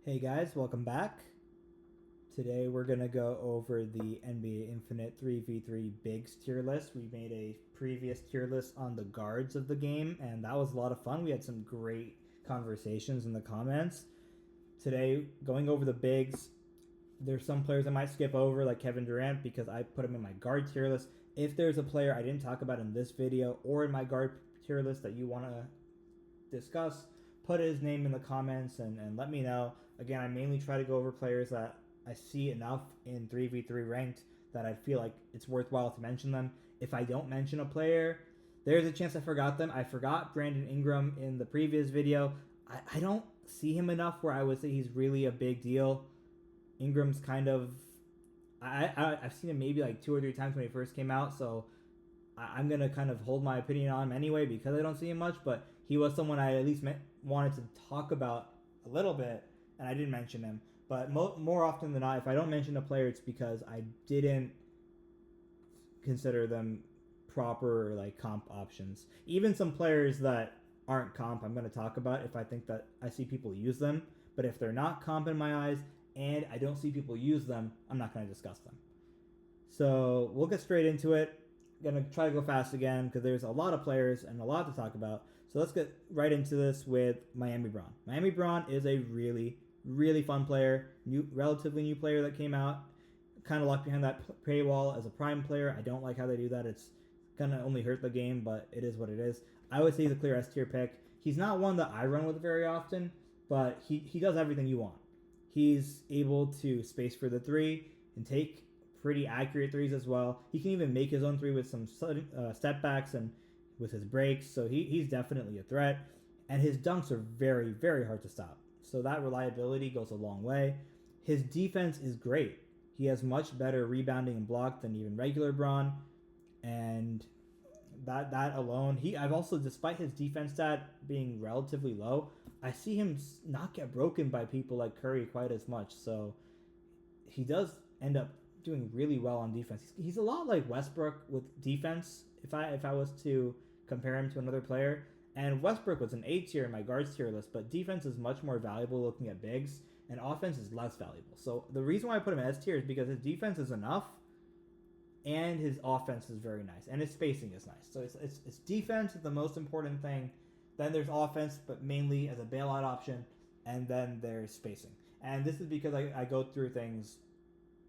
Hey guys, welcome back. Today we're going to go over the NBA Infinite 3v3 Bigs tier list. We made a previous tier list on the guards of the game, and that was a lot of fun. We had some great conversations in the comments. Today, going over the bigs, there's some players I might skip over, like Kevin Durant, because I put him in my guard tier list. If there's a player I didn't talk about in this video or in my guard tier list that you want to discuss, put his name in the comments and let me know. Again, I mainly try to go over players that I see enough in 3v3 ranked that I feel like it's worthwhile to mention them. If I don't mention a player, there's a chance I forgot them. I forgot Brandon Ingram in the previous video. I don't see him enough where I would say he's really a big deal. Ingram's kind of... I've seen him maybe like 2 or 3 times when he first came out, so I'm going to kind of hold my opinion on him anyway because I don't see him much, but he was someone I at least wanted to talk about a little bit, and I didn't mention him. But more often than not, if I don't mention a player, it's because I didn't consider them proper like comp options. Even some players that aren't comp, I'm going to talk about if I think that I see people use them. But if they're not comp in my eyes and I don't see people use them, I'm not going to discuss them. So we'll get straight into it. Gonna try to go fast again because there's a lot of players and a lot to talk about. So let's get right into this with Miami Braun. Miami Braun is a really fun player, relatively new player that came out, kind of locked behind that paywall as a prime player. I don't like how they do that. It's gonna only hurt the game, but it is what it is. I would say he's a clear S tier pick. He's not one that I run with very often, but he does everything you want. He's able to space for the three and take pretty accurate threes as well. He can even make his own three with some step backs and with his breaks, so he's definitely a threat. And his dunks are very hard to stop, so that reliability goes a long way. His defense is great. He has much better rebounding and block than even regular Braun, and that alone, I've also, despite his defense stat being relatively low, I see him not get broken by people like Curry quite as much, so he does end up doing really well on defense. He's a lot like Westbrook with defense, if I was to compare him to another player. And Westbrook was an A tier in my guards tier list, but defense is much more valuable looking at bigs, and offense is less valuable. So the reason why I put him as tier is because his defense is enough, and his offense is very nice, and his spacing is nice. So it's defense is the most important thing. Then there's offense, but mainly as a bailout option, and then there's spacing. And this is because I go through things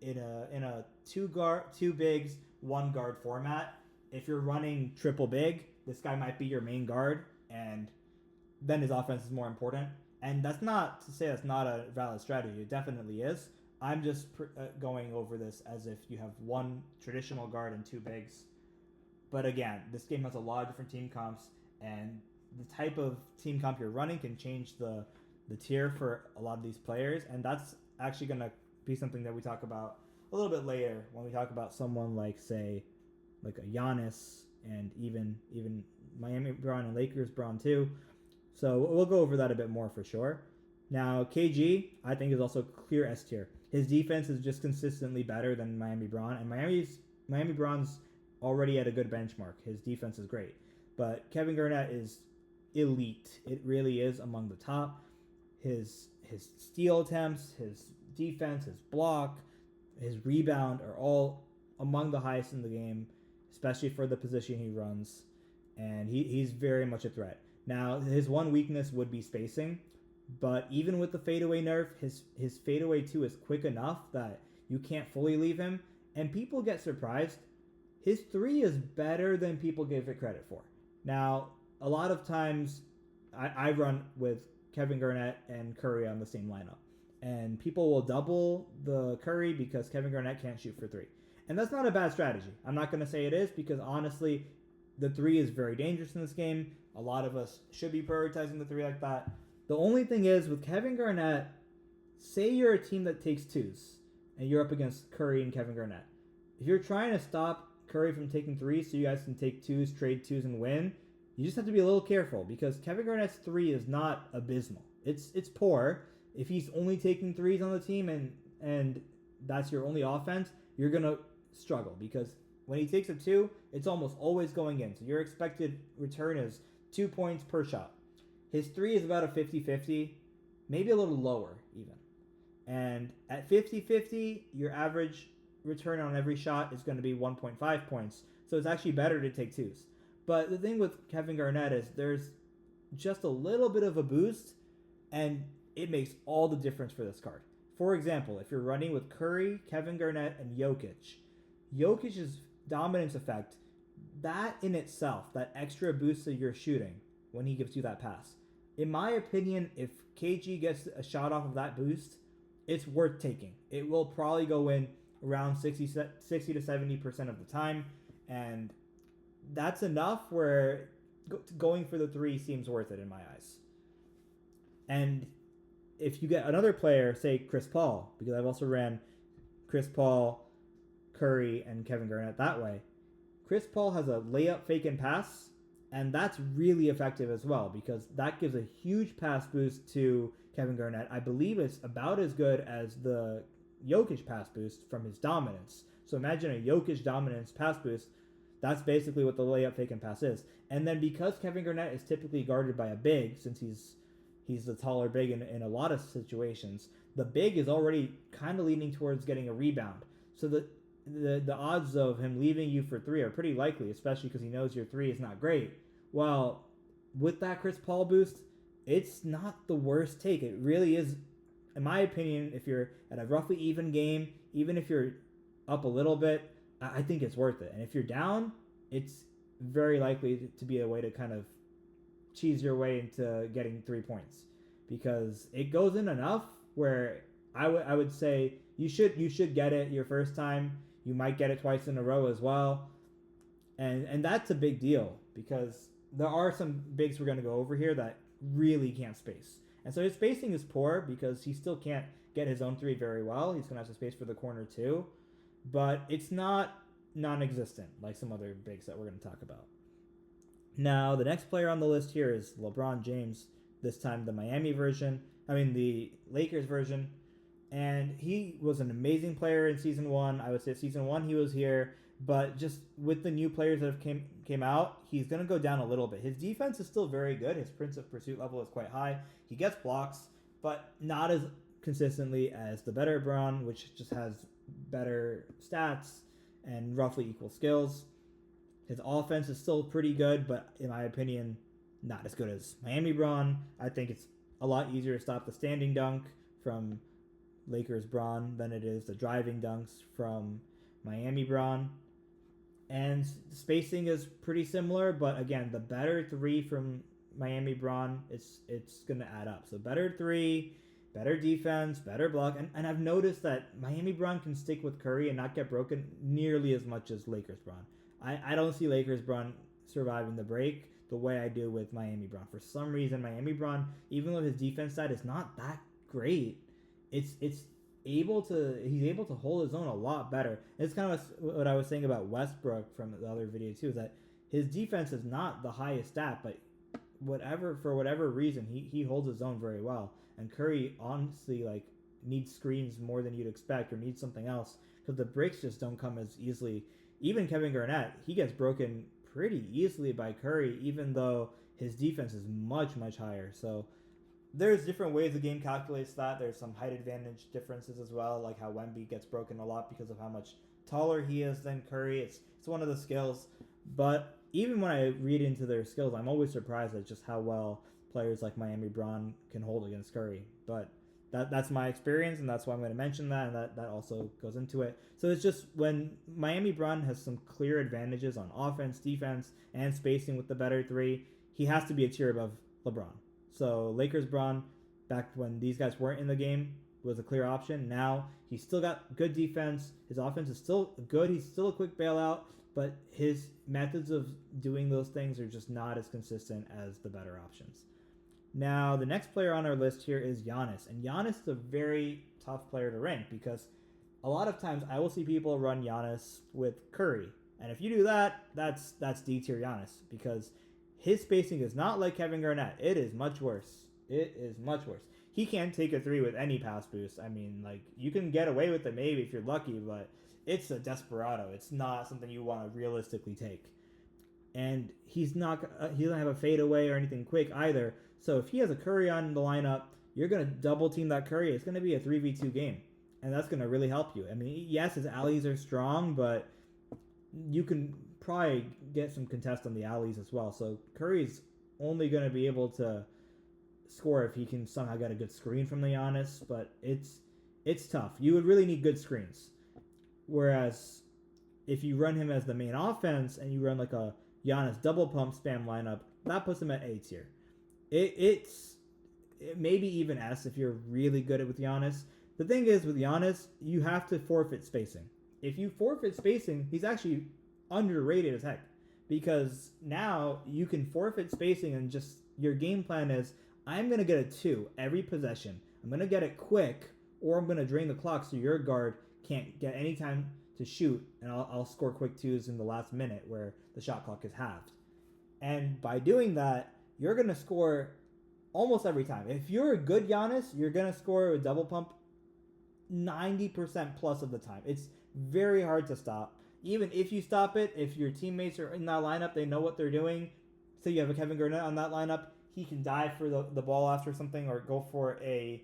in a two bigs, 1 guard format. If you're running triple big, this guy might be your main guard, and then his offense is more important. And that's not to say that's not a valid strategy. It definitely is. I'm just going over this as if you have 1 traditional guard and 2 bigs. But again, this game has a lot of different team comps, and the type of team comp you're running can change the tier for a lot of these players, and that's actually going to be something that we talk about a little bit later when we talk about someone like, say, like a Giannis and even Miami Braun and Lakers Braun too. So we'll go over that a bit more for sure. Now, KG, I think, is also clear S tier. His defense is just consistently better than Miami Braun, and Miami Braun's already at a good benchmark. His defense is great. But Kevin Garnett is elite. It really is among the top. His steal attempts, his defense, his block, his rebound are all among the highest in the game, especially for the position he runs, and he's very much a threat. Now, his one weakness would be spacing, but even with the fadeaway nerf, his fadeaway 2 is quick enough that you can't fully leave him, and people get surprised. His 3 is better than people give it credit for. Now, a lot of times I run with Kevin Garnett and Curry on the same lineup, and people will double the Curry because Kevin Garnett can't shoot for 3. And that's not a bad strategy. I'm not going to say it is, because honestly, the 3 is very dangerous in this game. A lot of us should be prioritizing the 3 like that. The only thing is, with Kevin Garnett, say you're a team that takes 2s, and you're up against Curry and Kevin Garnett. If you're trying to stop Curry from taking 3s so you guys can take 2s, trade 2s, and win, you just have to be a little careful, because Kevin Garnett's 3 is not abysmal. It's poor. If he's only taking 3s on the team and that's your only offense, you're going to struggle, because when he takes a 2, it's almost always going in. So your expected return is 2 points per shot. His 3 is about a 50-50, maybe a little lower even. And at 50-50, your average return on every shot is going to be 1.5 points. So it's actually better to take twos. But the thing with Kevin Garnett is there's just a little bit of a boost, and it makes all the difference for this card. For example, if you're running with Curry, Kevin Garnett, and Jokic's dominance effect, that in itself, that extra boost that you're shooting when he gives you that pass, in my opinion, if KG gets a shot off of that boost, it's worth taking. It will probably go in around 60 to 70% of the time, and that's enough where going for the three seems worth it in my eyes. And if you get another player, say Chris Paul, because I've also ran Chris Paul, Curry, and Kevin Garnett that way. Chris Paul has a layup, fake, and pass, and that's really effective as well because that gives a huge pass boost to Kevin Garnett. I believe it's about as good as the Jokic pass boost from his dominance. So imagine a Jokic dominance pass boost. That's basically what the layup, fake, and pass is. And then because Kevin Garnett is typically guarded by a big, since he's the taller big in a lot of situations, the big is already kind of leaning towards getting a rebound. So the odds of him leaving you for three are pretty likely, especially because he knows your three is not great. Well, with that Chris Paul boost, it's not the worst take. It really is, in my opinion, if you're at a roughly even game, even if you're up a little bit, I think it's worth it. And if you're down, it's very likely to be a way to kind of cheese your way into getting 3 points because it goes in enough where I would say you should get it your first time. You might get it twice in a row as well. And that's a big deal because there are some bigs we're going to go over here that really can't space. And so his spacing is poor because he still can't get his own three very well. He's going to have to space for the corner too. But it's not non-existent like some other bigs that we're going to talk about. Now, the next player on the list here is LeBron James, this time the the Lakers version. And he was an amazing player in Season 1. I would say Season 1 he was here, but just with the new players that have came out, he's going to go down a little bit. His defense is still very good. His Prince of Pursuit level is quite high. He gets blocks, but not as consistently as the better Bron, which just has better stats and roughly equal skills. His offense is still pretty good, but in my opinion, not as good as Miami Bron. I think it's a lot easier to stop the standing dunk from Lakers Bron than it is the driving dunks from Miami Bron. And spacing is pretty similar, but again, the better three from Miami Bron, it's going to add up. So better three, better defense, better block. And I've noticed that Miami Bron can stick with Curry and not get broken nearly as much as Lakers Bron. I don't see Lakers Bron surviving the break the way I do with Miami Bron. For some reason, Miami Bron, even though his defense side is not that great, he's able to hold his own a lot better. It's kind of what I was saying about Westbrook from the other video too, is that his defense is not the highest stat, but for whatever reason, he holds his own very well. And Curry honestly needs screens more than you'd expect or needs something else because the breaks just don't come as easily. Even Kevin Garnett, he gets broken pretty easily by Curry, even though his defense is much, much higher. So there's different ways the game calculates that. There's some height advantage differences as well, like how Wemby gets broken a lot because of how much taller he is than Curry. It's one of the skills. But even when I read into their skills, I'm always surprised at just how well players like Miami Bron can hold against Curry. But that's my experience, and that's why I'm going to mention that, and that also goes into it. So it's just when Miami Bron has some clear advantages on offense, defense, and spacing with the better three, he has to be a tier above LeBron. So Lakers Bron, back when these guys weren't in the game, was a clear option. Now he's still got good defense. His offense is still good. He's still a quick bailout, but his methods of doing those things are just not as consistent as the better options. Now, the next player on our list here is Giannis. And Giannis is a very tough player to rank because a lot of times I will see people run Giannis with Curry. And if you do that, that's D tier Giannis because his spacing is not like Kevin Garnett. It is much worse. It is much worse. He can't take a three with any pass boost. I mean, you can get away with it maybe if you're lucky, but it's a desperado. It's not something you want to realistically take. And he doesn't have a fadeaway or anything quick either. So if he has a Curry on the lineup, you're going to double team that Curry. It's going to be a 3v2 game. And that's going to really help you. I mean, yes, his alleys are strong, but you can probably get some contest on the alleys as well. So Curry's only going to be able to score if he can somehow get a good screen from the Giannis, but it's tough. You would really need good screens. Whereas if you run him as the main offense and you run like a Giannis double pump spam lineup, that puts him at A tier. It's maybe even S if you're really good at with Giannis. The thing is with Giannis, you have to forfeit spacing. If you forfeit spacing, he's actually underrated as heck, because now you can forfeit spacing and just your game plan is I'm going to get a 2 every possession. I'm going to get it quick, or I'm going to drain the clock so your guard can't get any time to shoot, and I'll score quick 2s in the last minute where the shot clock is halved. And by doing that, you're going to score almost every time. If you're a good Giannis, you're going to score a double pump 90% plus of the time. It's very hard to stop. Even if you stop it, if your teammates are in that lineup, they know what they're doing. Say you have a Kevin Garnett on that lineup, he can dive for the ball after something or go for a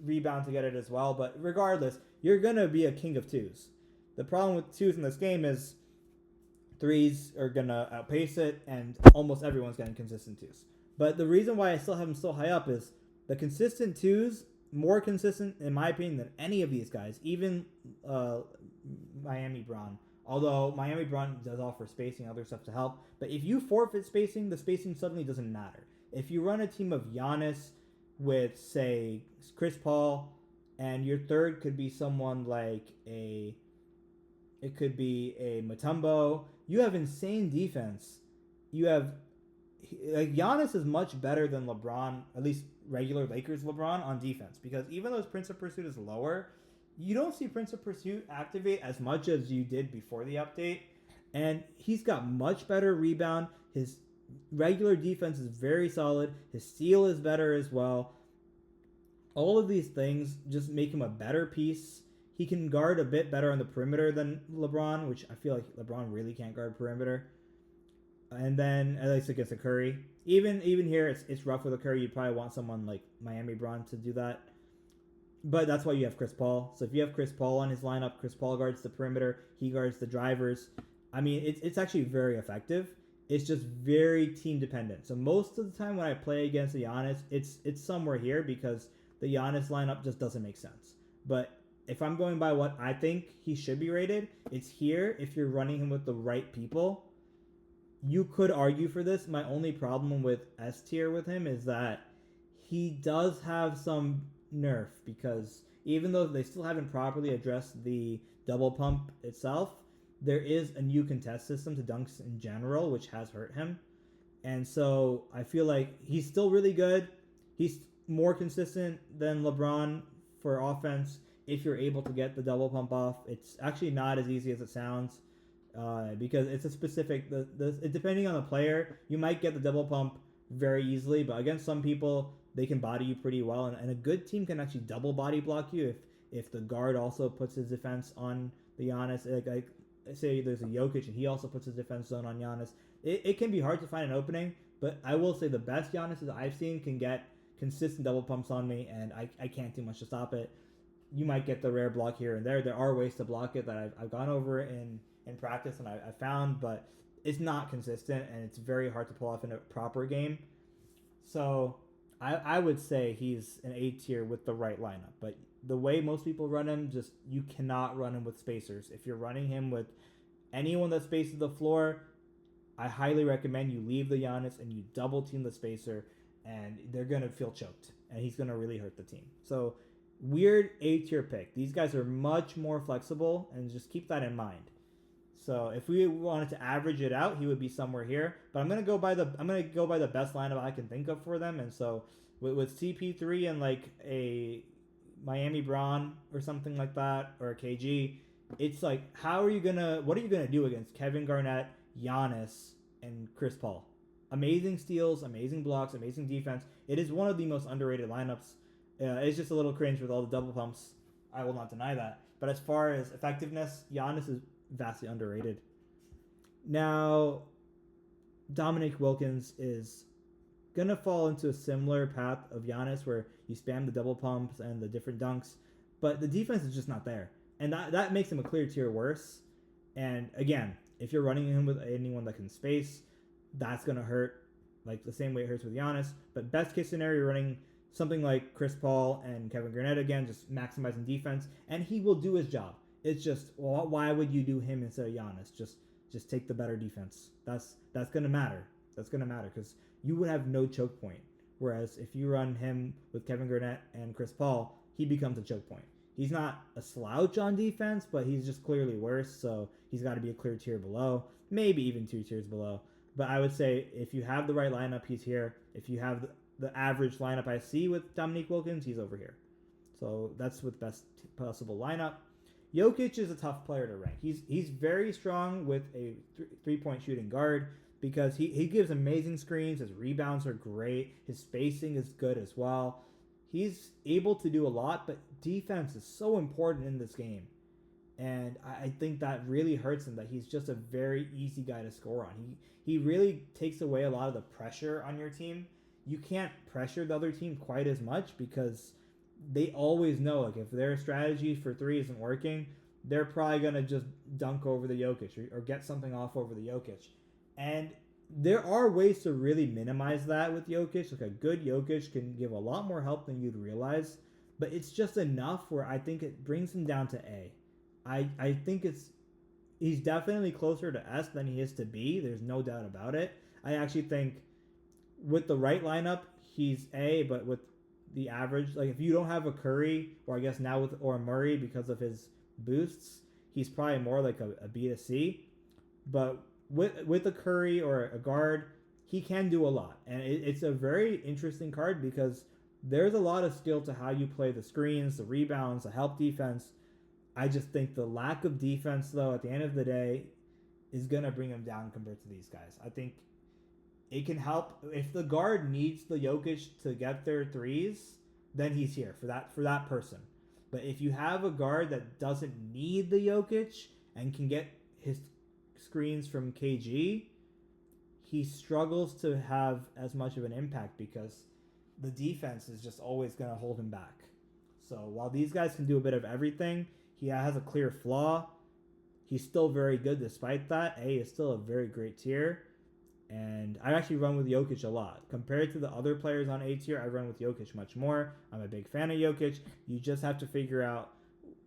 rebound to get it as well. But regardless, you're going to be a king of 2s. The problem with 2s in this game is 3s are going to outpace it, and almost everyone's getting consistent 2s. But the reason why I still have him so high up is the consistent 2s, more consistent, in my opinion, than any of these guys, even Miami Braun. Although Miami Braun does offer spacing and other stuff to help. But if you forfeit spacing, the spacing suddenly doesn't matter. If you run a team of Giannis with, say, Chris Paul, and your third could be someone like it could be a Mutombo, you have insane defense. You have, like, Giannis is much better than LeBron, at least regular Lakers LeBron, on defense. Because even though his Prince of Pursuit is lower, you don't see Prince of Pursuit activate as much as you did before the update. And he's got much better rebound. His regular defense is very solid. His steal is better as well. All of these things just make him a better piece. He can guard a bit better on the perimeter than LeBron, which I feel like LeBron really can't guard perimeter. And then, at least against a Curry. Even here, it's rough with a Curry. You probably want someone like Miami Braun to do that. But that's why you have Chris Paul. So if you have Chris Paul on his lineup, Chris Paul guards the perimeter. He guards the drivers. I mean, it's actually very effective. It's just very team dependent. So most of the time when I play against the Giannis, it's somewhere here because the Giannis lineup just doesn't make sense. But if I'm going by what I think he should be rated, it's here if you're running him with the right people. You could argue for this. My only problem with S tier with him is that he does have some nerf, because even though they still haven't properly addressed the double pump itself, there is a new contest system to dunks in general, which has hurt him. And so I feel like he's still really good. He's more consistent than LeBron for offense if you're able to get the double pump off. It's actually not as easy as it sounds, because it's a specific, depending on the player, you might get the double pump very easily, but against some people, they can body you pretty well, and a good team can actually double body block you if the guard also puts his defense on the Giannis. Like say there's a Jokic and he also puts his defense zone on Giannis. It can be hard to find an opening, but I will say the best Giannis I've seen can get consistent double pumps on me, and I can't do much to stop it. You might get the rare block here and there. There are ways to block it that I've gone over in practice and I found, but it's not consistent, and it's very hard to pull off in a proper game. So I would say he's an A tier with the right lineup. But the way most people run him, just you cannot run him with spacers. If you're running him with anyone that spaces the floor, I highly recommend you leave the Giannis and you double team the spacer, and they're going to feel choked, and he's going to really hurt the team. So weird A tier pick. These guys are much more flexible, and just keep that in mind. So if we wanted to average it out, he would be somewhere here. But I'm gonna go by the best lineup I can think of for them. And so with CP3 and like a Miami Braun or something like that, or a KG, it's like what are you gonna do against Kevin Garnett, Giannis, and Chris Paul? Amazing steals, amazing blocks, amazing defense. It is one of the most underrated lineups. It's just a little cringe with all the double pumps. I will not deny that. But as far as effectiveness, Giannis is vastly underrated. Now, Dominique Wilkins is gonna fall into a similar path of Giannis where you spam the double pumps and the different dunks, but the defense is just not there, and that makes him a clear tier worse. And again, if you're running him with anyone that can space, that's gonna hurt, like the same way it hurts with Giannis. But best case scenario, you're running something like Chris Paul and Kevin Garnett again, just maximizing defense, and he will do his job. It's just, well, why would you do him instead of Giannis? Just take the better defense. That's gonna matter. That's gonna matter because you would have no choke point. Whereas if you run him with Kevin Garnett and Chris Paul, he becomes a choke point. He's not a slouch on defense, but he's just clearly worse. So he's got to be a clear tier below, maybe even 2 tiers below. But I would say if you have the right lineup, he's here. If you have the average lineup I see with Dominique Wilkins, he's over here. So that's with best possible lineup. Jokic is a tough player to rank. He's very strong with a 3-point shooting guard because he gives amazing screens. His rebounds are great. His spacing is good as well. He's able to do a lot, but defense is so important in this game. And I think that really hurts him, that he's just a very easy guy to score on. He really takes away a lot of the pressure on your team. You can't pressure the other team quite as much because they always know, like, if their strategy for 3 isn't working, they're probably going to just dunk over the Jokic or get something off over the Jokic. And there are ways to really minimize that with Jokic. Like, a good Jokic can give a lot more help than you'd realize, but it's just enough where I think it brings him down to A. I think he's definitely closer to S than he is to B. There's no doubt about it. I actually think with the right lineup, he's A, but with the average, like if you don't have a Curry, or I guess now with or Murray because of his boosts, he's probably more like a B to C. But with a Curry or a guard, he can do a lot, and it's a very interesting card because there's a lot of skill to how you play the screens, the rebounds, the help defense. I just think the lack of defense, though, at the end of the day, is gonna bring him down compared to these guys. I think it can help if the guard needs the Jokic to get their threes, then he's here for that person. But if you have a guard that doesn't need the Jokic and can get his screens from KG, he struggles to have as much of an impact because the defense is just always going to hold him back. So while these guys can do a bit of everything, he has a clear flaw. He's still very good despite that. A is still a very great tier. And I actually run with Jokic a lot. Compared to the other players on A tier, I run with Jokic much more. I'm a big fan of Jokic. You just have to figure out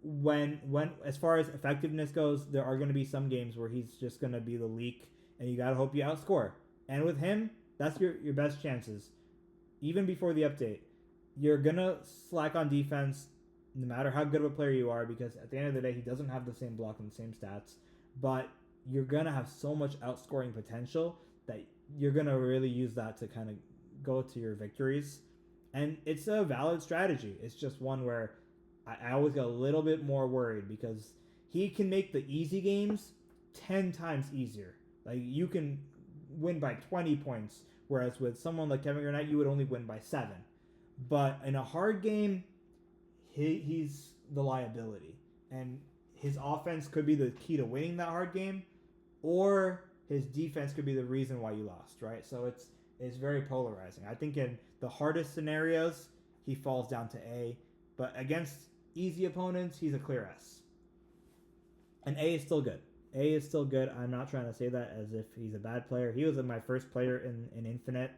when as far as effectiveness goes, there are going to be some games where he's just going to be the leak, and you got to hope you outscore. And with him, that's your best chances. Even before the update, you're going to slack on defense no matter how good of a player you are, because at the end of the day, he doesn't have the same block and the same stats. But you're going to have so much outscoring potential that you're going to really use that to kind of go to your victories. And it's a valid strategy. It's just one where I always get a little bit more worried because he can make the easy games 10 times easier. Like, you can win by 20 points, whereas with someone like Kevin Garnett, you would only win by 7. But in a hard game, he's the liability. And his offense could be the key to winning that hard game, or his defense could be the reason why you lost, right? So it's very polarizing. I think in the hardest scenarios, he falls down to A, but against easy opponents, he's a clear S. And A is still good. A is still good. I'm not trying to say that as if he's a bad player. He was my first player in Infinite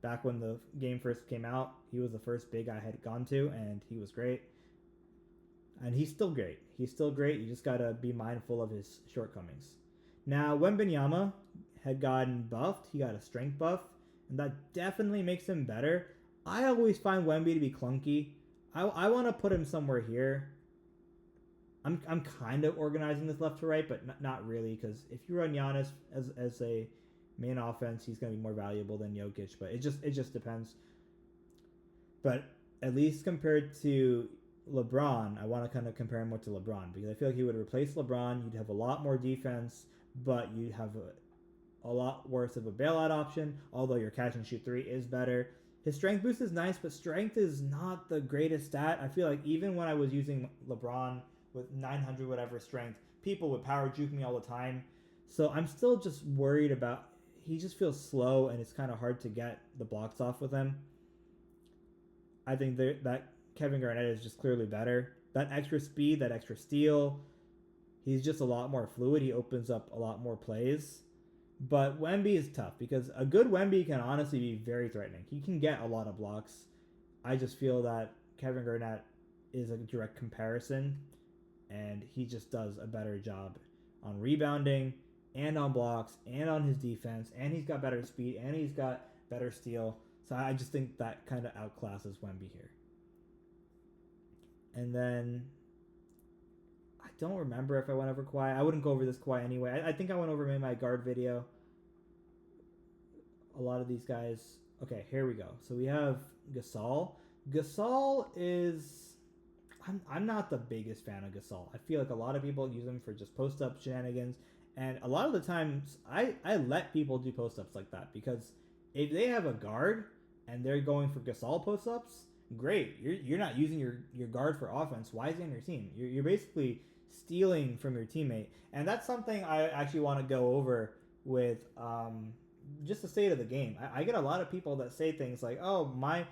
back when the game first came out. He was the first big I had gone to, and he was great. And he's still great. He's still great. You just got to be mindful of his shortcomings. Now, Wembanyama had gotten buffed. He got a strength buff, and that definitely makes him better. I always find Wemby to be clunky. I want to put him somewhere here. I'm kind of organizing this left to right, but not really, because if you run Giannis as a main offense, he's going to be more valuable than Jokic, but it just depends. But at least compared to LeBron, I want to kind of compare him more to LeBron, because I feel like he would replace LeBron. You'd have a lot more defense, but you'd have a lot worse of a bailout option, although your catch and shoot 3 is better. His strength boost is nice, but strength is not the greatest stat. I feel like even when I was using LeBron with 900 whatever strength, people would power juke me all the time. So I'm still just worried about he just feels slow, and it's kind of hard to get the blocks off with him. I think that Kevin Garnett is just clearly better. That extra speed, that extra steal, he's just a lot more fluid. He opens up a lot more plays. But Wemby is tough because a good Wemby can honestly be very threatening. He can get a lot of blocks. I just feel that Kevin Garnett is a direct comparison, and he just does a better job on rebounding and on blocks and on his defense, and he's got better speed and he's got better steal. So I just think that kind of outclasses Wemby here. And then I don't remember if I went over Kawhi. I wouldn't go over this Kawhi anyway. I think I went over in my guard video. A lot of these guys. Okay, here we go. So we have Gasol. Gasol is... I'm not the biggest fan of Gasol. I feel like a lot of people use him for just post-up shenanigans. And a lot of the times, I let people do post-ups like that. Because if they have a guard and they're going for Gasol post-ups, great. You're not using your guard for offense. Why is he on your team? You're basically stealing from your teammate. And that's something I actually want to go over with just the state of the game. I get a lot of people that say things like, oh, my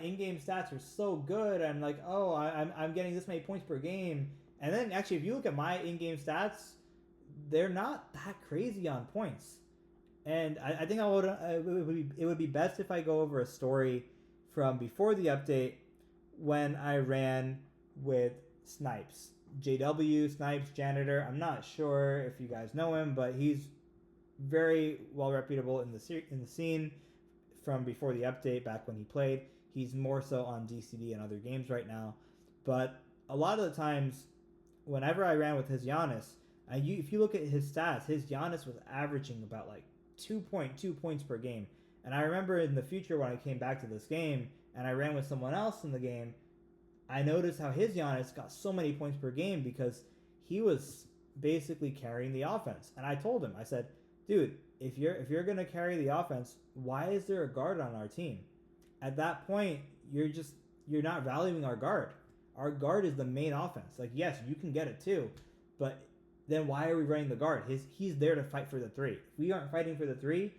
in-game stats are so good. I'm like, oh, I'm getting this many points per game. And then actually, if you look at my in-game stats, they're not that crazy on points. And I think it would be best if I go over a story from before the update when I ran with Snipes. JW, Snipes, Janitor. I'm not sure if you guys know him, but he's very well reputable in the scene from before the update, back when he played. He's more so on DCD and other games right now. But a lot of the times, whenever I ran with his Giannis, if you look at his stats, his Giannis was averaging about like 2.2 points per game. And I remember in the future when I came back to this game and I ran with someone else in the game, I noticed how his Giannis got so many points per game because he was basically carrying the offense. And I told him, I said, dude, if you're going to carry the offense, why is there a guard on our team? At that point, you're not valuing our guard. Our guard is the main offense. Like, yes, you can get it too, but then why are we running the guard? He's there to fight for the three. If we aren't fighting for the three,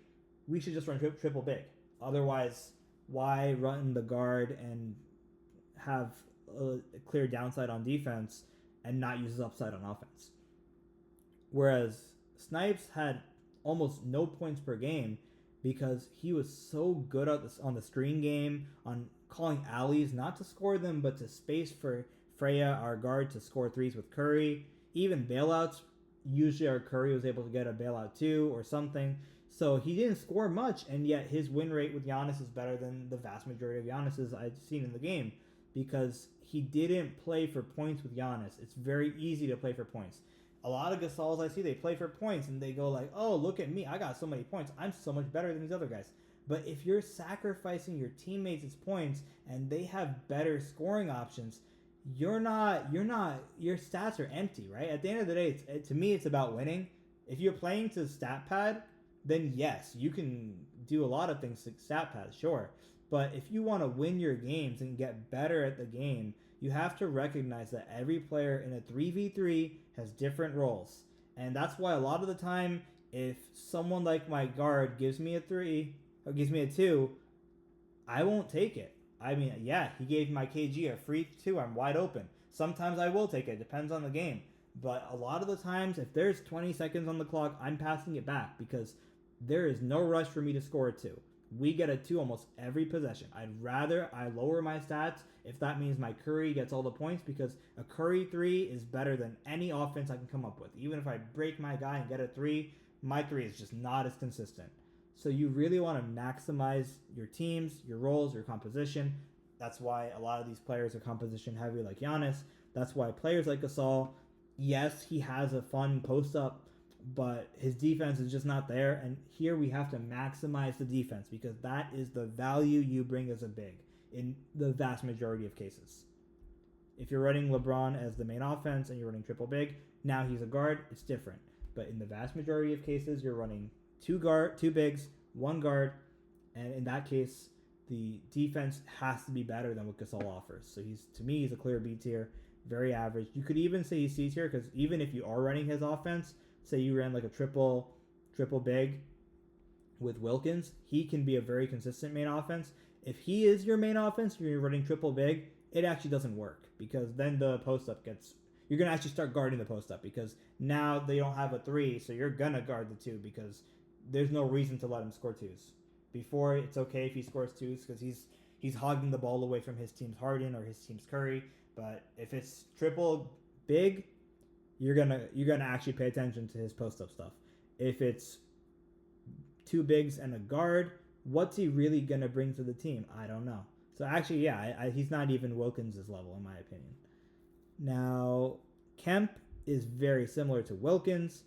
we should just run triple big. Otherwise, why run the guard and have a clear downside on defense and not use his upside on offense? Whereas Snipes had almost no points per game because he was so good at this on the screen game, on calling alleys, not to score them, but to space for Freya, our guard, to score threes with Curry. Even bailouts, usually our Curry was able to get a bailout too or something. So he didn't score much, and yet his win rate with Giannis is better than the vast majority of Giannis's I've seen in the game because he didn't play for points with Giannis. It's very easy to play for points. A lot of Gasols I see, they play for points and they go like, oh, look at me, I got so many points. I'm so much better than these other guys. But if you're sacrificing your teammates' points and they have better scoring options, your stats are empty, right? At the end of the day, to me, it's about winning. If you're playing to stat pad, then yes, you can do a lot of things to stat pad, sure. But if you want to win your games and get better at the game, you have to recognize that every player in a 3v3 has different roles. And that's why a lot of the time, if someone like my guard gives me a 3 or gives me a 2, I won't take it. I mean, yeah, he gave my KG a free 2. I'm wide open. Sometimes I will take it. Depends on the game. But a lot of the times, if there's 20 seconds on the clock, I'm passing it back because there is no rush for me to score a 2. We get a 2 almost every possession. I'd rather I lower my stats if that means my Curry gets all the points because a Curry 3 is better than any offense I can come up with. Even if I break my guy and get a 3, my 3 is just not as consistent. So you really want to maximize your teams, your roles, your composition. That's why a lot of these players are composition heavy like Giannis. That's why players like Gasol, yes, he has a fun post-up, but his defense is just not there. And here we have to maximize the defense because that is the value you bring as a big in the vast majority of cases. If you're running LeBron as the main offense and you're running triple big, now he's a guard, it's different. But in the vast majority of cases, you're running two bigs, one guard, and in that case, the defense has to be better than what Gasol offers. So to me, he's a clear B tier, very average. You could even say he's C tier because even if you are running his offense, say you ran like a triple big, with Wilkins, he can be a very consistent main offense. If he is your main offense, you're running triple big, it actually doesn't work because then the post up gets. You're going to actually start guarding the post up because now they don't have a three, so you're going to guard the two because there's no reason to let him score twos. Before, it's okay if he scores twos because he's hogging the ball away from his team's Harden or his team's Curry. But if it's triple big, you're gonna actually pay attention to his post up stuff. If it's two bigs and a guard, what's he really gonna bring to the team? I don't know. So actually, yeah, he's not even Wilkins' level in my opinion. Now, Kemp is very similar to Wilkins.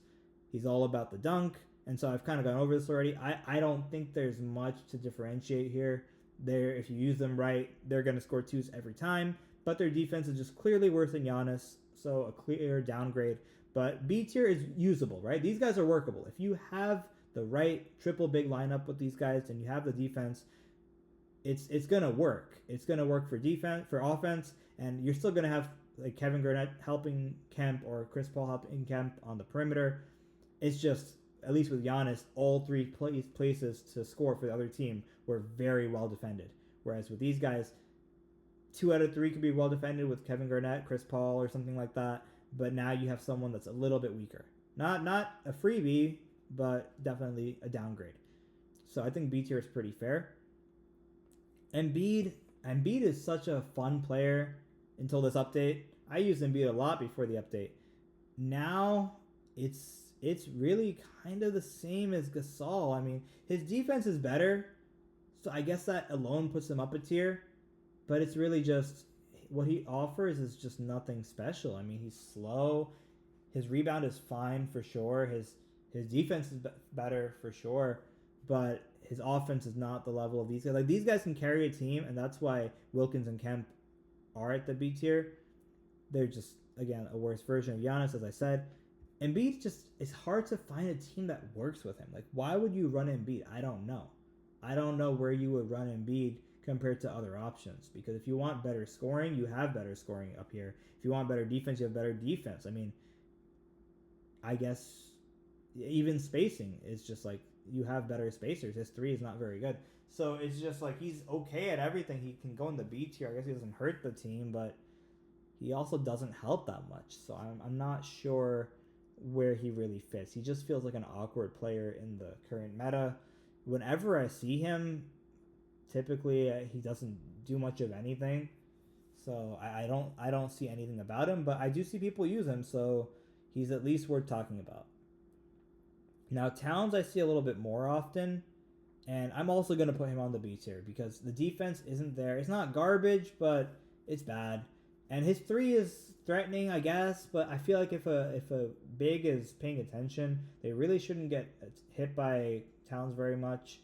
He's all about the dunk, and so I've kind of gone over this already. I don't think there's much to differentiate here. If you use them right, they're gonna score twos every time. But their defense is just clearly worse than Giannis, so a clear downgrade. But B tier is usable, right? These guys are workable. If you have the right triple big lineup with these guys and you have the defense, it's gonna work. It's gonna work for defense, for offense, and you're still gonna have like Kevin Garnett helping Kemp or Chris Paul helping Kemp on the perimeter. It's just, at least with Giannis, all three places to score for the other team were very well defended. Whereas with these guys, 2 out of 3 could be well defended with Kevin Garnett, Chris Paul, or something like that. But now you have someone that's a little bit weaker. Not a freebie, but definitely a downgrade. So I think B tier is pretty fair. Embiid is such a fun player until this update. I used Embiid a lot before the update. Now it's really kind of the same as Gasol. I mean, his defense is better, so I guess that alone puts him up a tier. But it's really just what he offers is just nothing special. I mean, he's slow. His rebound is fine for sure. His defense is better for sure, but his offense is not the level of these guys. Like, these guys can carry a team, and that's why Wilkins and Kemp are at the B tier. They're just, again, a worse version of Giannis, as I said. Embiid just, it's hard to find a team that works with him. Like, why would you run Embiid? I don't know. I don't know where you would run Embiid compared to other options, because if you want better scoring, you have better scoring up here. If you want better defense, you have better defense. I mean, I guess even spacing is just like, you have better spacers. His three is not very good, so it's just like he's okay at everything. He can go in the B tier. I guess he doesn't hurt the team, but he also doesn't help that much. So I'm not sure where he really fits. He just feels like an awkward player in the current meta. Whenever I see him, typically he doesn't do much of anything. So I don't see anything about him, but I do see people use him, so he's at least worth talking about. Now, Towns I see a little bit more often, and I'm also going to put him on the B tier because the defense isn't there. It's not garbage, but it's bad. And his three is threatening, I guess, but I feel like if a big is paying attention, they really shouldn't get hit by Towns very much,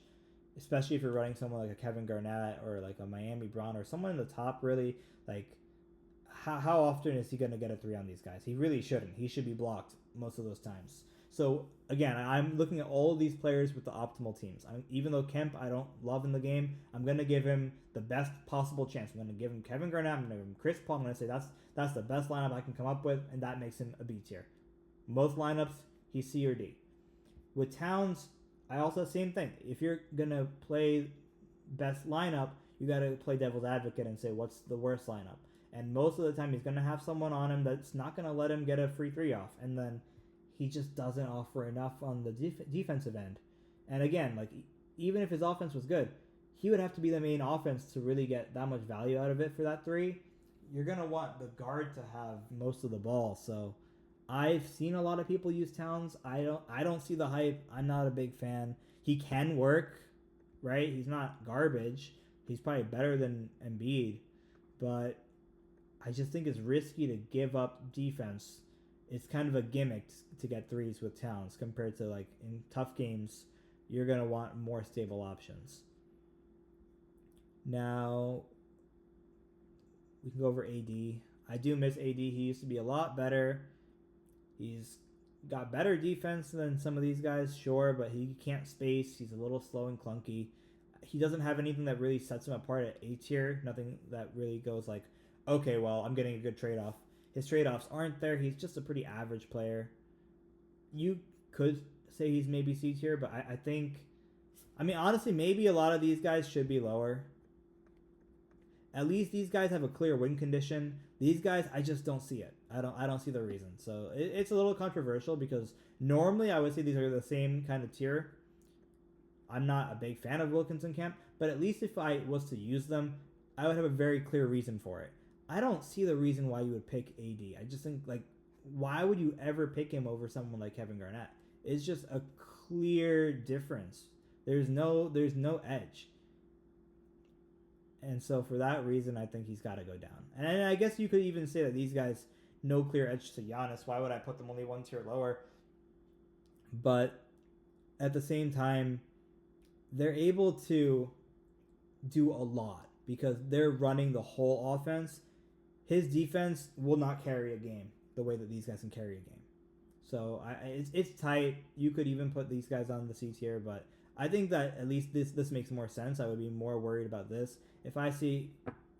especially if you're running someone like a Kevin Garnett or like a Miami Brown or someone in the top. Really, like, how often is he going to get a three on these guys? He really shouldn't. He should be blocked most of those times. So again, I'm looking at all of these players with the optimal teams. Even though Kemp I don't love in the game, I'm going to give him the best possible chance. I'm going to give him Kevin Garnett. I'm going to give him Chris Paul. I'm going to say that's the best lineup I can come up with, and that makes him a B tier. Most lineups, he's C or D. With Towns, I also same thing. If you're going to play best lineup, you got to play devil's advocate and say what's the worst lineup. And most of the time, he's going to have someone on him that's not going to let him get a free three off, and then he just doesn't offer enough on the defensive end. And again, like, even if his offense was good, he would have to be the main offense to really get that much value out of it for that three. You're going to want the guard to have most of the ball. So I've seen a lot of people use Towns. I don't see the hype. I'm not a big fan. He can work, right? He's not garbage. He's probably better than Embiid. But I just think it's risky to give up defense. It's kind of a gimmick to get threes with Towns compared to, like, in tough games, you're going to want more stable options. Now, we can go over AD. I do miss AD. He used to be a lot better. He's got better defense than some of these guys, sure, but he can't space. He's a little slow and clunky. He doesn't have anything that really sets him apart at A tier. Nothing that really goes like, okay, well, I'm getting a good trade-off. His trade-offs aren't there. He's just a pretty average player. You could say he's maybe C tier, but I think I mean, honestly, maybe a lot of these guys should be lower. At least these guys have a clear win condition. These guys, I just don't see it. I don't see the reason. So it's a little controversial because normally I would say these are the same kind of tier. I'm not a big fan of Wilkinson Camp, but at least if I was to use them, I would have a very clear reason for it. I don't see the reason why you would pick AD. I just think like why would you ever pick him over someone like Kevin Garnett? It's just a clear difference. There's no edge. And so for that reason, I think he's got to go down. And I guess you could even say that these guys no clear edge to Giannis. Why would I put them only one tier lower? But at the same time, they're able to do a lot because they're running the whole offense. His defense will not carry a game the way that these guys can carry a game. So it's tight. You could even put these guys on the C tier, but I think that at least this makes more sense. I would be more worried about this. If I see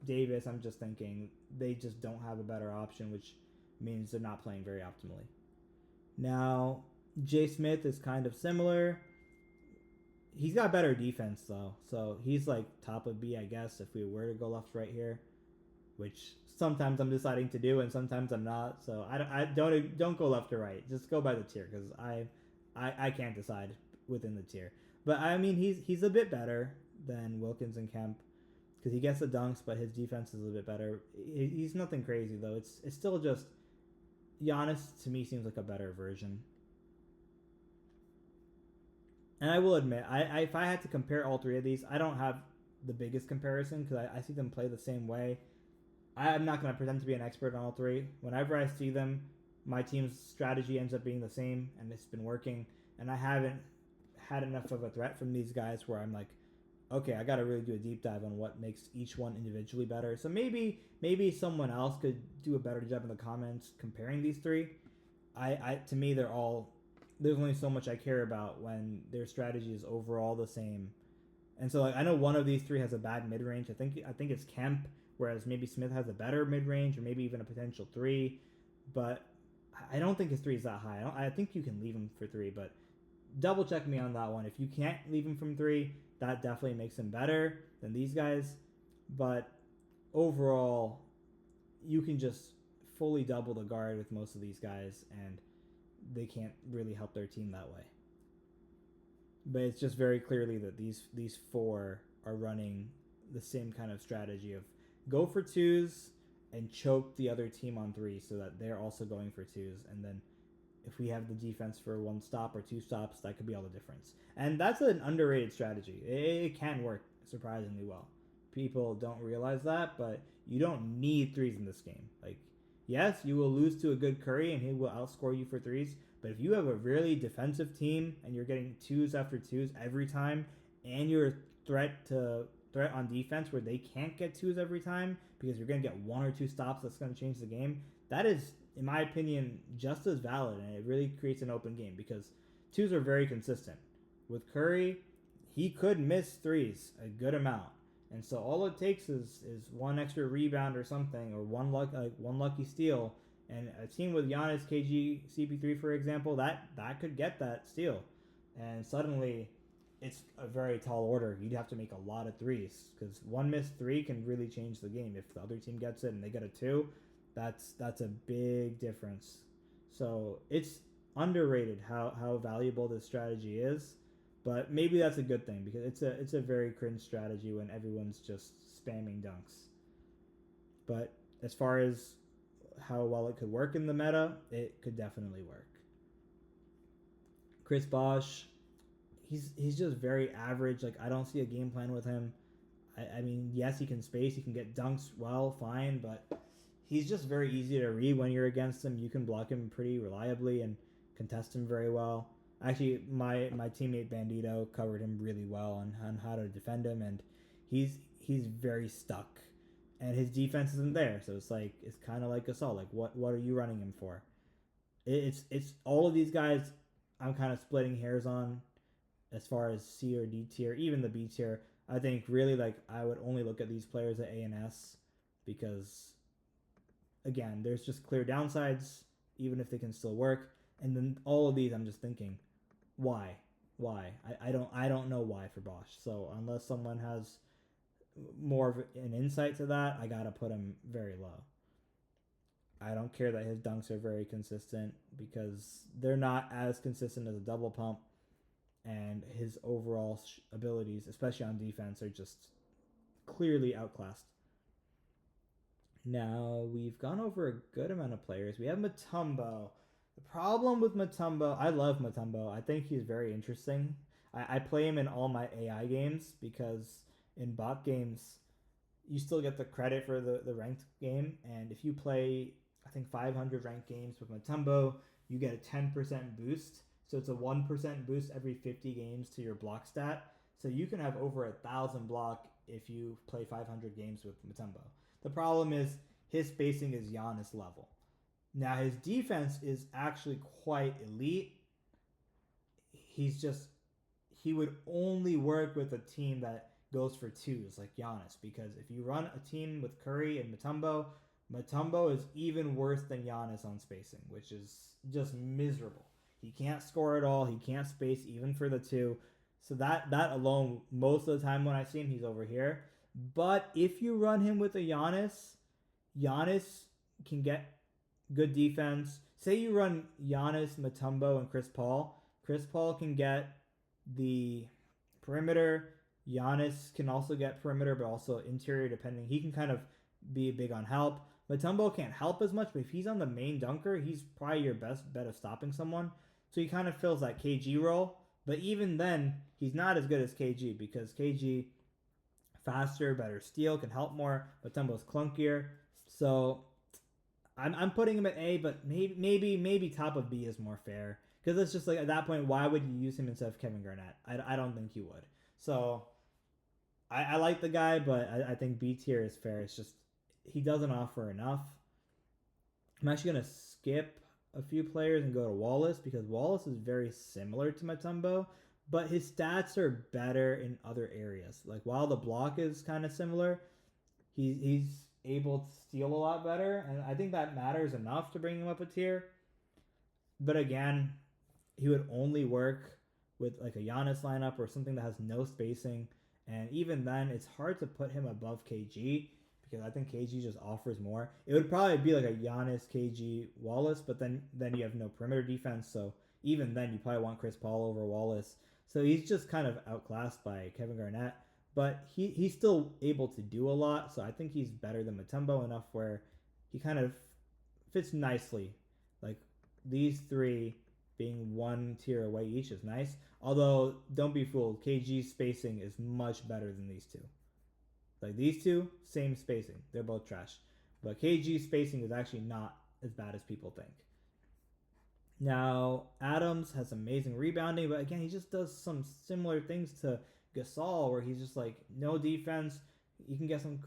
Davis, I'm just thinking they just don't have a better option, which means they're not playing very optimally. Now, Jay Smith is kind of similar. He's got better defense though, so he's like top of B, I guess, if we were to go left right here, which sometimes I'm deciding to do and sometimes I'm not. So I don't go left or right. Just go by the tier because I can't decide within the tier. But I mean he's a bit better than Wilkins and Kemp because he gets the dunks, but his defense is a bit better. He's nothing crazy though. It's still just Giannis to me seems like a better version. And I will admit, if I had to compare all three of these, I don't have the biggest comparison because I see them play the same way. I'm not going to pretend to be an expert on all three. Whenever I see them, my team's strategy ends up being the same, and it's been working. And I haven't had enough of a threat from these guys where I'm like, okay, I got to really do a deep dive on what makes each one individually better. So maybe someone else could do a better job in the comments comparing these three. To me, they're all. There's only so much I care about when their strategy is overall the same. And so like I know one of these three has a bad mid range. I think it's Kemp, whereas maybe Smith has a better mid range or maybe even a potential three. But I don't think his three is that high. I think you can leave him for three, but double check me on that one. If you can't leave him from three, that definitely makes him better than these guys. But overall, you can just fully double the guard with most of these guys, and they can't really help their team that way. But it's just very clearly that these four are running the same kind of strategy of go for twos and choke the other team on three so that they're also going for twos, and then if we have the defense for one stop or two stops, that could be all the difference. And that's an underrated strategy. It can work surprisingly well. People don't realize that, but you don't need threes in this game. Like, yes, you will lose to a good Curry and he will outscore you for threes, but if you have a really defensive team and you're getting twos after twos every time, and you're threat on defense where they can't get twos every time because you're going to get one or two stops that's going to change the game, that is, in my opinion, just as valid, and it really creates an open game because twos are very consistent. With Curry, he could miss threes a good amount, and so all it takes is one extra rebound or something, or one lucky steal, and a team with Giannis, KG, CP3, for example, that could get that steal, and suddenly it's a very tall order. You'd have to make a lot of threes because one missed three can really change the game. If the other team gets it and they get a two, that's a big difference. So it's underrated how valuable this strategy is, but maybe that's a good thing because it's a very cringe strategy when everyone's just spamming dunks. But as far as how well it could work in the meta, it could definitely work. Chris Bosh, he's just very average. Like I don't see a game plan with him. I mean, yes, he can space, he can get dunks well, fine, but he's just very easy to read when you're against him. You can block him pretty reliably and contest him very well. Actually, my teammate Bandito covered him really well on how to defend him, and he's very stuck, and his defense isn't there. So it's kind of like Gasol. Like what are you running him for? It's all of these guys. I'm kind of splitting hairs on as far as C or D tier, even the B tier. I think really like I would only look at these players at A and S because again, there's just clear downsides, even if they can still work. And then all of these, I'm just thinking, why? Why? I don't know why for Bosch. So unless someone has more of an insight to that, I gotta put him very low. I don't care that his dunks are very consistent because they're not as consistent as a double pump, and his overall abilities, especially on defense, are just clearly outclassed. Now we've gone over a good amount of players. We have Mutombo. The problem with Mutombo, I love Mutombo. I think he's very interesting. I play him in all my AI games because in bot games, you still get the credit for the ranked game. And if you play, I think, 500 ranked games with Mutombo, you get a 10% boost. So it's a 1% boost every 50 games to your block stat. So you can have over 1,000 block if you play 500 games with Mutombo. The problem is his spacing is Giannis level. Now his defense is actually quite elite. He would only work with a team that goes for twos like Giannis, because if you run a team with Curry and Mutombo is even worse than Giannis on spacing, which is just miserable. He can't score at all. He can't space even for the two. So that alone, most of the time when I see him, he's over here. But if you run him with a Giannis can get good defense. Say you run Giannis, Mutombo, and Chris Paul. Chris Paul can get the perimeter. Giannis can also get perimeter, but also interior, depending. He can kind of be big on help. Mutombo can't help as much, but if he's on the main dunker, he's probably your best bet of stopping someone. So he kind of fills that KG role. But even then, he's not as good as KG because KG faster, better steal, can help more. Mutombo's clunkier. So I'm putting him at A, but maybe top of B is more fair, because it's just like at that point, why would you use him instead of Kevin Garnett? I don't think you would. So I like the guy, but I think B tier is fair. It's just he doesn't offer enough. I'm actually gonna skip a few players and go to Wallace, because Wallace is very similar to Mutombo, but his stats are better in other areas. Like while the block is kind of similar, he's able to steal a lot better, and I think that matters enough to bring him up a tier. But again, he would only work with like a Giannis lineup or something that has no spacing, and even then, it's hard to put him above KG because I think KG just offers more. It would probably be like a Giannis, KG, Wallace, but then you have no perimeter defense, so even then you probably want Chris Paul over Wallace. So he's just kind of outclassed by Kevin Garnett, but he's still able to do a lot. So I think he's better than Mutombo enough where he kind of fits nicely. Like these three being one tier away each is nice. Although don't be fooled, KG's spacing is much better than these two. Like these two, same spacing. They're both trash. But KG's spacing is actually not as bad as people think. Now, Adams has amazing rebounding, but again, he just does some similar things to Gasol, where he's just like no defense. You can get some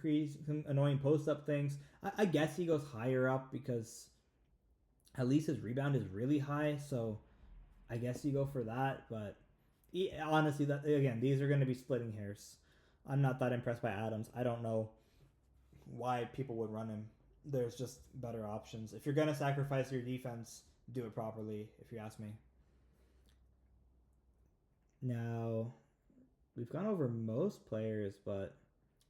some annoying post up things. I guess he goes higher up because at least his rebound is really high, so I guess you go for that. But honestly, that again, these are going to be splitting hairs. I'm not that impressed by Adams. I don't know why people would run him. There's just better options. If you're going to sacrifice your defense, do it properly, if you ask me. Now, we've gone over most players, but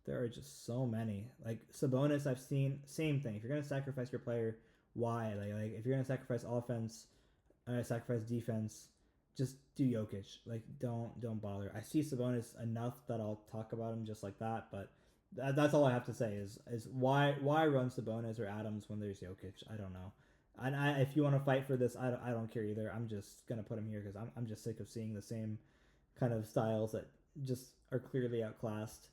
there are just so many. Like Sabonis, I've seen same thing. If you're gonna sacrifice your player, why? Like if you're gonna sacrifice offense, sacrifice defense, just do Jokic. Like don't bother. I see Sabonis enough that I'll talk about him just like that, but that's all I have to say is why run Sabonis or Adams when there's Jokic? I don't know. And if you want to fight for this, I don't care either. I'm just gonna put him here because I'm just sick of seeing the same kind of styles that just are clearly outclassed.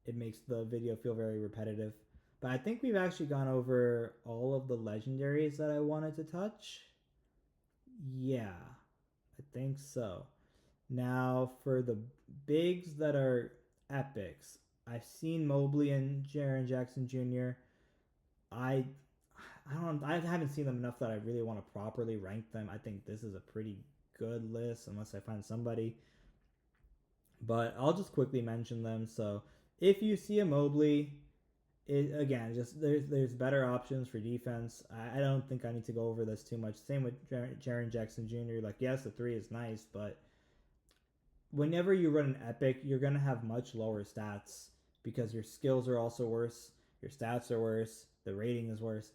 It makes the video feel very repetitive. But I think we've actually gone over all of the legendaries that I wanted to touch. Yeah, I think so. Now for the bigs that are epics, I've seen Mobley and Jaren Jackson Jr. I I haven't seen them enough that I really want to properly rank them. I think this is a pretty good list unless I find somebody. But I'll just quickly mention them. So if you see a Mobley, again, just there's better options for defense. I don't think I need to go over this too much. Same with Jaren Jackson Jr. Like yes, the three is nice, but whenever you run an epic, you're gonna have much lower stats because your skills are also worse, your stats are worse, the rating is worse.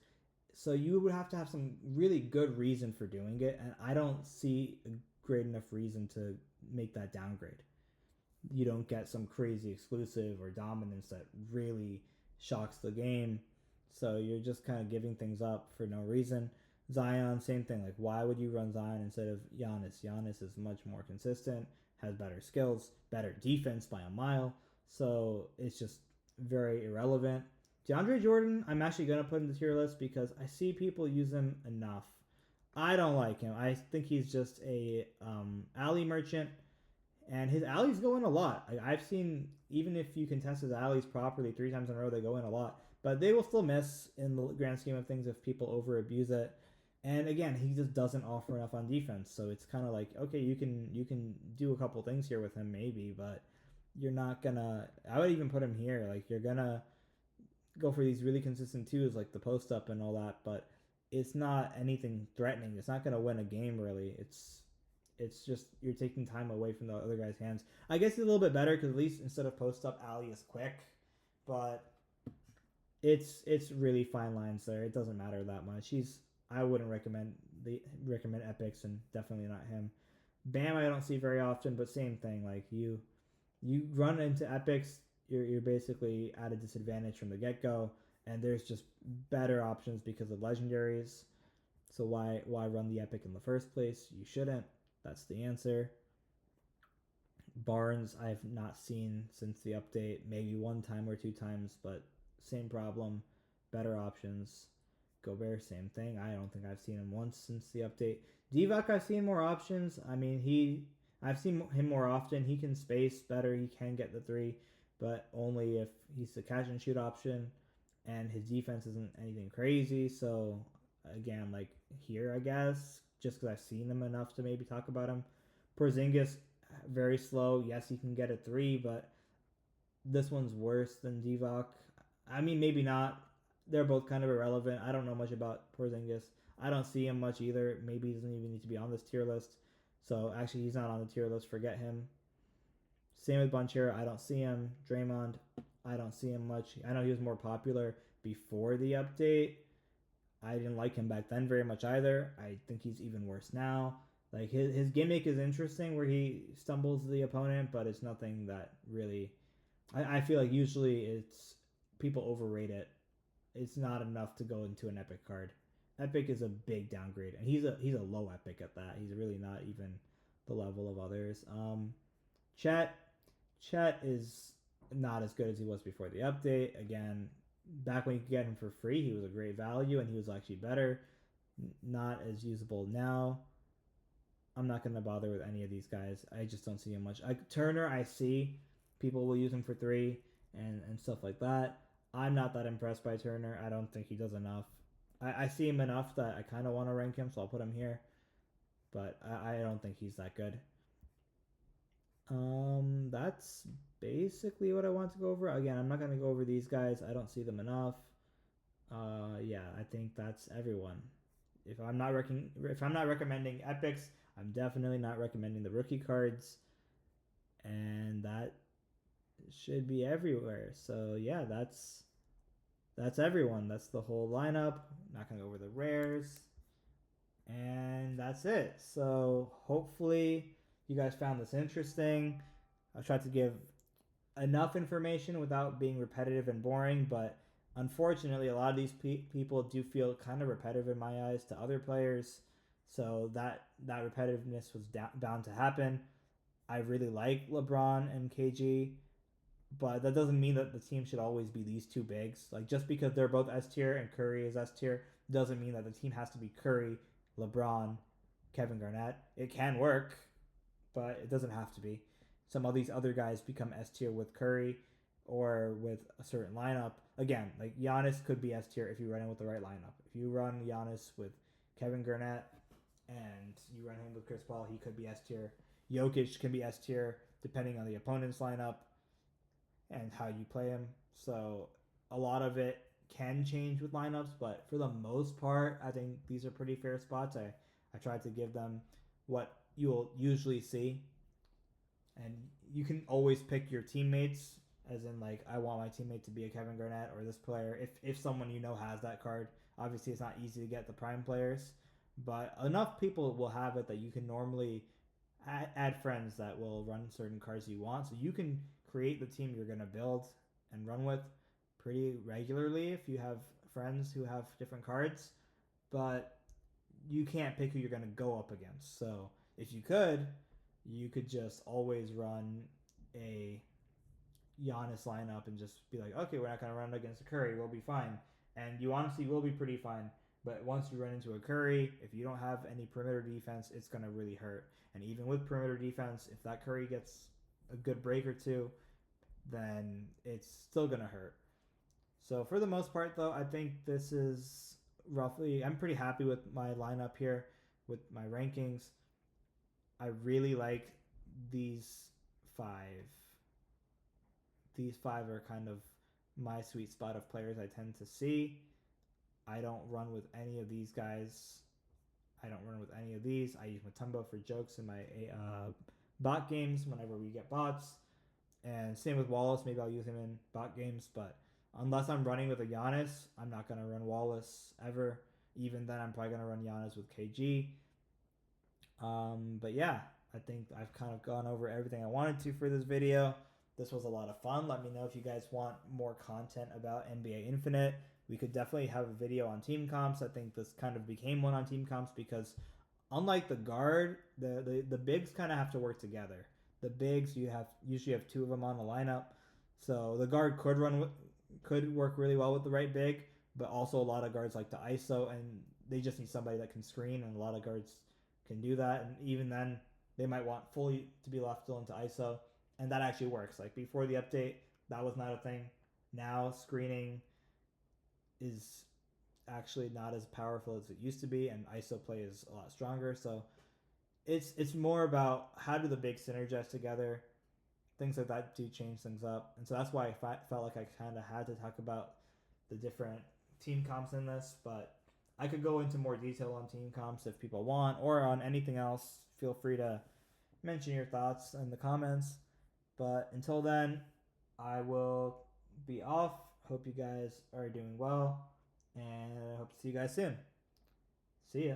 So you would have to have some really good reason for doing it, and I don't see a great enough reason to make that downgrade. You don't get some crazy exclusive or dominance that really shocks the game. So you're just kind of giving things up for no reason. Zion, same thing. Like, why would you run Zion instead of Giannis? Giannis is much more consistent, has better skills, better defense by a mile. So it's just very irrelevant. DeAndre Jordan, I'm actually going to put in the tier list because I see people use him enough. I don't like him. I think he's just a alley merchant, and his alleys go in a lot. I've seen, even if you contest his alleys properly 3 times in a row, they go in a lot. But they will still miss in the grand scheme of things if people over abuse it. And again, he just doesn't offer enough on defense. So it's kind of like, okay, you can do a couple things here with him maybe, but you're not gonna. I would even put him here. Like, you're gonna go for these really consistent twos like the post up and all that, but it's not anything threatening. It's not gonna win a game really. It's just you're taking time away from the other guy's hands. I guess he's a little bit better because at least instead of post up, alley is quick, but it's really fine lines there. It doesn't matter that much. I wouldn't recommend epics, and definitely not him. Bam, I don't see very often, but same thing. Like, you run into epics, you're basically at a disadvantage from the get go, and there's just better options because of legendaries. So why run the epic in the first place? You shouldn't. That's the answer. Barnes, I've not seen since the update. Maybe 1 time or 2 times, but same problem. Better options. Gobert, same thing. I don't think I've seen him once since the update. Divac, I've seen more options. I mean, I've seen him more often. He can space better. He can get the three, but only if he's the catch and shoot option, and his defense isn't anything crazy. So again, like here, I guess just because I've seen him enough to maybe talk about him. Porzingis, very slow. Yes, he can get a three, but this one's worse than Divac. I mean, maybe not. They're both kind of irrelevant. I don't know much about Porzingis. I don't see him much either. Maybe he doesn't even need to be on this tier list. So actually, he's not on the tier list. Forget him. Same with Buncher. I don't see him. Draymond, I don't see him much. I know he was more popular before the update. I didn't like him back then very much either. I think he's even worse now. Like his gimmick is interesting where he stumbles the opponent, but it's nothing that really. I feel like usually it's people overrate it. It's not enough to go into an epic card. Epic is a big downgrade, and he's a low epic at that. He's really not even the level of others. Chet Chet is not as good as he was before the update. Again, back when you could get him for free, he was a great value, and he was actually better. Not as usable now. I'm not gonna bother with any of these guys. I just don't see him much. Turner, I see people will use him for three and stuff like that. I'm not that impressed by Turner. I don't think he does enough. I see him enough that I kind of want to rank him, so I'll put him here. But I don't think he's that good. That's basically what I want to go over. Again, I'm not gonna go over these guys. I don't see them enough. Yeah, I think that's everyone. If I'm not recommending epics, I'm definitely not recommending the rookie cards, and that should be everywhere. So yeah, that's everyone. That's the whole lineup. Not gonna go over the rares, and that's it. So hopefully you guys found this interesting. I tried to give enough information without being repetitive and boring, but unfortunately, a lot of these people do feel kind of repetitive in my eyes to other players. So that repetitiveness was bound to happen. I really like LeBron and KG, but that doesn't mean that the team should always be these two bigs. Like, just because they're both S tier and Curry is S tier doesn't mean that the team has to be Curry, LeBron, Kevin Garnett. It can work, but it doesn't have to be. Some of these other guys become S tier with Curry or with a certain lineup. Again, like Giannis could be S tier if you run him with the right lineup. If you run Giannis with Kevin Garnett and you run him with Chris Paul, he could be S tier. Jokic can be S tier depending on the opponent's lineup and how you play him. So a lot of it can change with lineups, but for the most part, I think these are pretty fair spots. I tried to give them what you'll usually see. and you can always pick your teammates. As in, like, I want my teammate to be a Kevin Garnett or this player. If someone you know has that card, obviously it's not easy to get the prime players, but enough people will have it that you can normally add friends that will run certain cards you want. So you can create the team you're gonna build and run with pretty regularly if you have friends who have different cards. But you can't pick who you're gonna go up against. So if you could just always run a Giannis lineup and just be like, okay, we're not gonna run against a Curry, we'll be fine. And you honestly will be pretty fine. But once you run into a Curry, if you don't have any perimeter defense, it's gonna really hurt. And even with perimeter defense, if that Curry gets a good break or two, then it's still gonna hurt. So for the most part, though, I think this is roughly. I'm pretty happy with my lineup here, with my rankings. I really like these five. These five are kind of my sweet spot of players I tend to see. I don't run with any of these guys. I don't run with any of these. I use Mutombo for jokes in my bot games whenever we get bots. And same with Wallace. Maybe I'll use him in bot games, but unless I'm running with a Giannis, I'm not going to run Wallace ever. Even then, I'm probably going to run Giannis with KG. But yeah, I think I've kind of gone over everything I wanted to for this video. This was a lot of fun. Let me know if you guys want more content about NBA Infinite. We could definitely have a video on team comps. I think this kind of became one on team comps because unlike the guard, the bigs kind of have to work together. The bigs usually have two of them on the lineup, so the guard could work really well with the right big, but also a lot of guards like to ISO, and they just need somebody that can screen, and a lot of guards can do that, and even then they might want fully to be left still into ISO, and that actually works. Like before the update, that was not a thing. Now screening is actually not as powerful as it used to be, and ISO play is a lot stronger. So it's more about how do the big synergize together. Things like that do change things up, and so that's why I felt like I kind of had to talk about the different team comps in this. But I could go into more detail on team comps if people want, or on anything else. Feel free to mention your thoughts in the comments. But until then, I will be off. Hope you guys are doing well, and I hope to see you guys soon. See ya.